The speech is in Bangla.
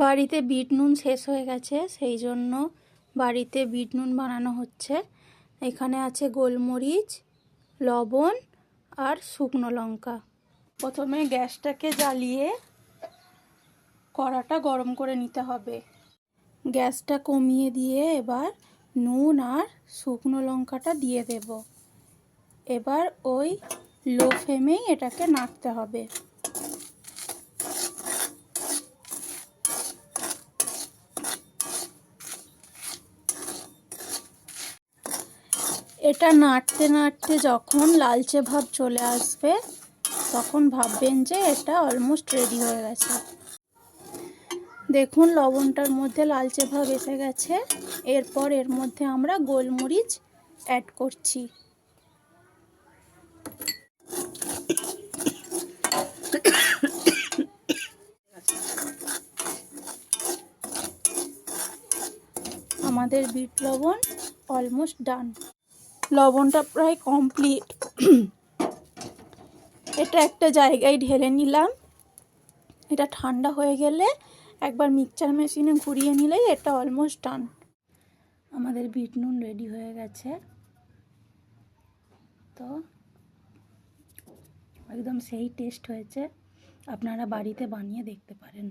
বাড়িতে বিট নুন শেষ হয়ে গেছে, সেই জন্য বাড়িতে বিট নুন বানানো হচ্ছে। এখানে আছে গোলমরিচ, লবণ আর শুকনো লঙ্কা। প্রথমে গ্যাসটাকে জ্বালিয়ে কড়াটা গরম করে নিতে হবে। গ্যাসটা কমিয়ে দিয়ে এবার নুন আর শুকনো লঙ্কাটা দিয়ে দেব। এবার ওই লো ফ্লেমেই এটাকে নাড়তে হবে। এটা নাড়তে নাড়তে যখন লালচে ভাব চলে আসবে তখন ভাববেন যে এটা অলমোস্ট রেডি হয়ে গেছে। দেখুন লবণটার মধ্যে লালচে ভাব এসে গেছে। এরপর এর মধ্যে আমরা গোলমরিচ অ্যাড করছি। আমাদের বিট লবণ অলমোস্ট ডান। লবণটা প্রায় কমপ্লিট। এটা একটা জায়গায় ঢেলে নিলাম। এটা ঠান্ডা হয়ে গেলে একবার মিক্সচার মেশিনে ঘুরিয়ে নিলেই এটা অলমোস্ট ডান। আমাদের বিট নুন রেডি হয়ে গেছে। তো একদম সেই টেস্ট হয়েছে, আপনারা বাড়িতে বানিয়ে দেখতে পারেন।